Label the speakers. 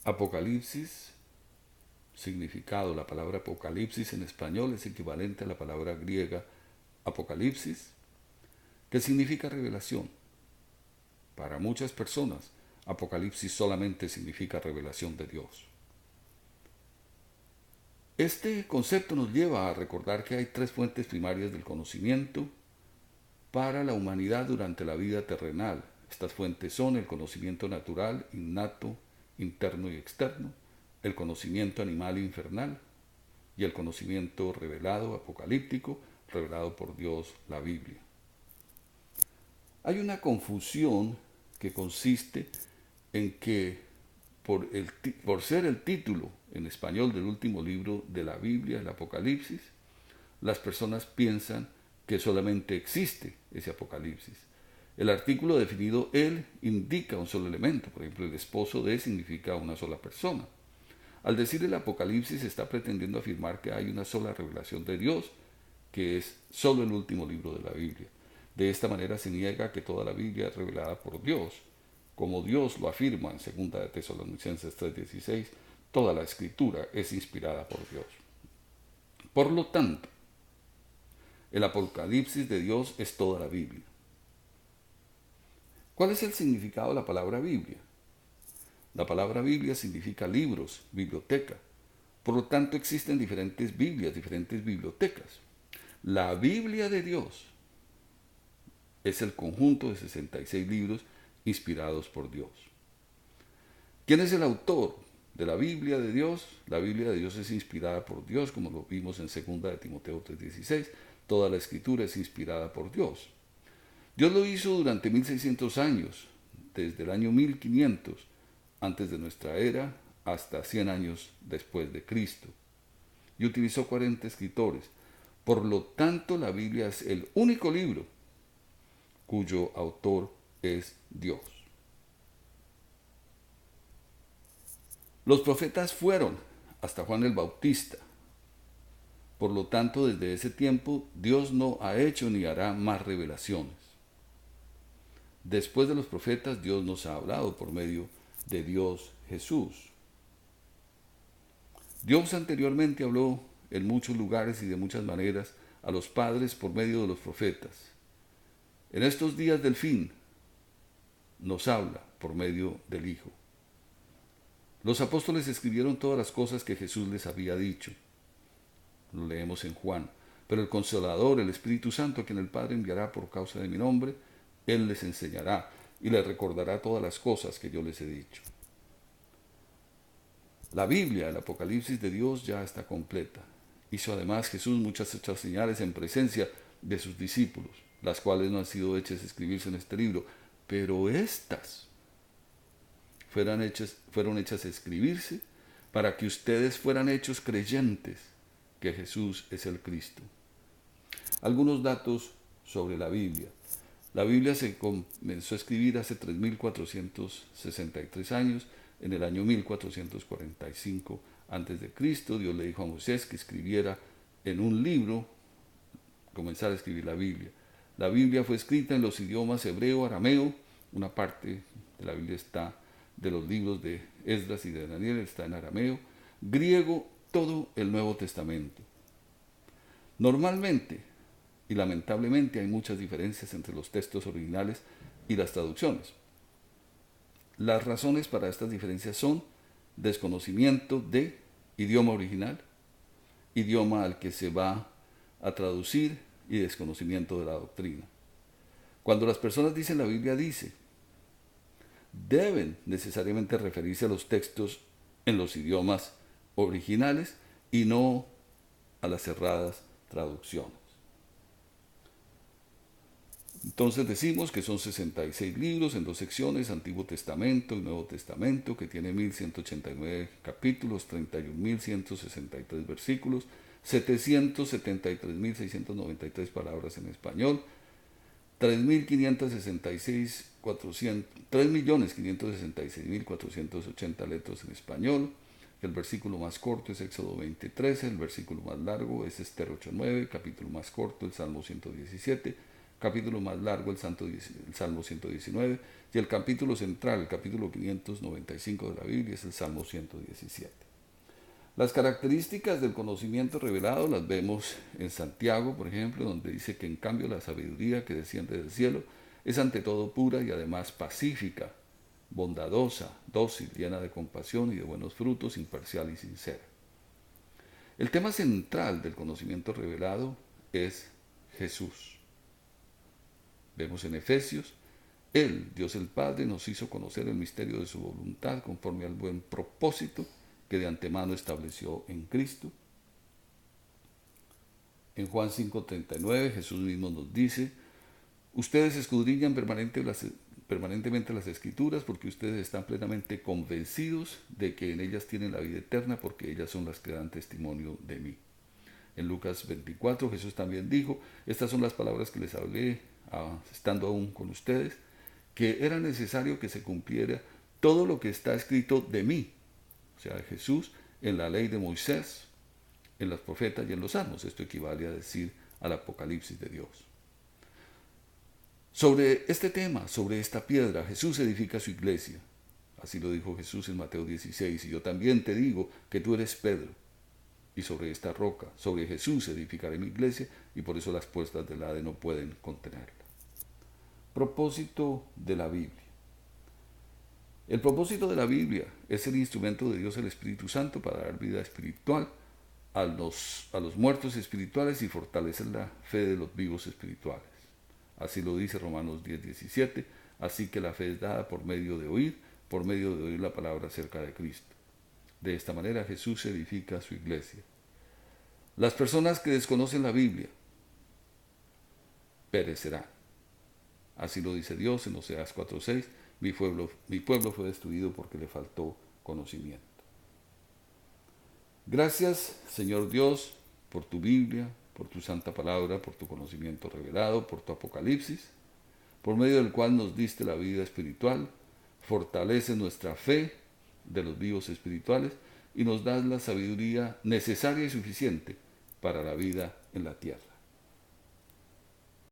Speaker 1: Apocalipsis, significado, la palabra apocalipsis en español es equivalente a la palabra griega apocalipsis, que significa revelación. Para muchas personas, apocalipsis solamente significa revelación de Dios. Este concepto nos lleva a recordar que hay tres fuentes primarias del conocimiento para la humanidad durante la vida terrenal. Estas fuentes son el conocimiento natural, innato, interno y externo, el conocimiento animal e infernal y el conocimiento revelado, apocalíptico, revelado por Dios, la Biblia. Hay una confusión que consiste en que por ser el título en español del último libro de la Biblia, el Apocalipsis, las personas piensan que solamente existe ese Apocalipsis. El artículo definido él indica un solo elemento, por ejemplo, el esposo de significa una sola persona. Al decir el Apocalipsis está pretendiendo afirmar que hay una sola revelación de Dios, que es solo el último libro de la Biblia. De esta manera se niega que toda la Biblia es revelada por Dios, como Dios lo afirma en 2 de Tesalonicenses 3:16, toda la escritura es inspirada por Dios. Por lo tanto, el Apocalipsis de Dios es toda la Biblia. ¿Cuál es el significado de la palabra Biblia? La palabra Biblia significa libros, biblioteca. Por lo tanto, existen diferentes Biblias, diferentes bibliotecas. La Biblia de Dios es el conjunto de 66 libros inspirados por Dios. ¿Quién es el autor de la Biblia de Dios? La Biblia de Dios es inspirada por Dios, como lo vimos en 2 de Timoteo 3:16. Toda la escritura es inspirada por Dios. Dios lo hizo durante 1600 años, desde el año 1500 antes de nuestra era hasta 100 años después de Cristo. Y utilizó 40 escritores. Por lo tanto, la Biblia es el único libro cuyo autor es Dios. Los profetas fueron hasta Juan el Bautista. Por lo tanto, desde ese tiempo, Dios no ha hecho ni hará más revelaciones. Después de los profetas, Dios nos ha hablado por medio de Dios Jesús. Dios anteriormente habló en muchos lugares y de muchas maneras a los padres por medio de los profetas. En estos días del fin, nos habla por medio del Hijo. Los apóstoles escribieron todas las cosas que Jesús les había dicho. Lo leemos en Juan. Pero el Consolador, el Espíritu Santo, a quien el Padre enviará por causa de mi nombre, Él les enseñará y les recordará todas las cosas que yo les he dicho. La Biblia, el Apocalipsis de Dios, ya está completa. Hizo además Jesús muchas otras señales en presencia de sus discípulos, las cuales no han sido hechas escribirse en este libro, pero estas fueron hechas escribirse para que ustedes fueran hechos creyentes que Jesús es el Cristo. Algunos datos sobre la Biblia. La Biblia se comenzó a escribir hace 3463 años, en el año 1445 a.C. Dios le dijo a Moisés que escribiera en un libro, comenzar a escribir la Biblia. La Biblia fue escrita en los idiomas hebreo, arameo, una parte de la Biblia está de los libros de Esdras y de Daniel, está en arameo, griego, todo el Nuevo Testamento. Normalmente y lamentablemente hay muchas diferencias entre los textos originales y las traducciones. Las razones para estas diferencias son desconocimiento de idioma original, idioma al que se va a traducir y desconocimiento de la doctrina. Cuando las personas dicen la Biblia dice, deben necesariamente referirse a los textos en los idiomas originales y no a las cerradas traducciones. Entonces decimos que son 66 libros en dos secciones, Antiguo Testamento y Nuevo Testamento, que tiene 1189 capítulos, 31.163 versículos, 773.693 palabras en español, 3.566.480 letras en español. El versículo más corto es Éxodo 20:13, el versículo más largo es Esther 8:9, capítulo más corto el Salmo 117, capítulo más largo el Salmo 119, y el capítulo central, el capítulo 595 de la Biblia, es el Salmo 117. Las características del conocimiento revelado las vemos en Santiago, por ejemplo, donde dice que en cambio la sabiduría que desciende del cielo es ante todo pura y además pacífica, bondadosa, dócil, llena de compasión y de buenos frutos, imparcial y sincera. El tema central del conocimiento revelado es Jesús. Vemos en Efesios, Él, Dios el Padre, nos hizo conocer el misterio de su voluntad conforme al buen propósito que de antemano estableció en Cristo. En Juan 5:39 Jesús mismo nos dice, ustedes escudriñan permanentemente las Escrituras porque ustedes están plenamente convencidos de que en ellas tienen la vida eterna porque ellas son las que dan testimonio de mí. En Lucas 24 Jesús también dijo, estas son las palabras que les hablé estando aún con ustedes, que era necesario que se cumpliera todo lo que está escrito de mí, o sea, de Jesús, en la ley de Moisés, en los profetas y en los salmos. Esto equivale a decir al Apocalipsis de Dios. Sobre este tema, sobre esta piedra, Jesús edifica su iglesia. Así lo dijo Jesús en Mateo 16, y yo también te digo que tú eres Pedro, y sobre esta roca, sobre Jesús edificaré mi iglesia, y por eso las puertas del Hades no pueden contenerla. Propósito de la Biblia. El propósito de la Biblia es el instrumento de Dios el Espíritu Santo para dar vida espiritual a los muertos espirituales y fortalecer la fe de los vivos espirituales. Así lo dice Romanos 10:17, así que la fe es dada por medio de oír la palabra acerca de Cristo. De esta manera Jesús edifica su iglesia. Las personas que desconocen la Biblia perecerán. Así lo dice Dios en Oseas 4:6, mi pueblo fue destruido porque le faltó conocimiento. Gracias, Señor Dios, por tu Biblia, por tu santa palabra, por tu conocimiento revelado, por tu Apocalipsis, por medio del cual nos diste la vida espiritual, fortalece nuestra fe de los vivos espirituales y nos das la sabiduría necesaria y suficiente para la vida en la tierra.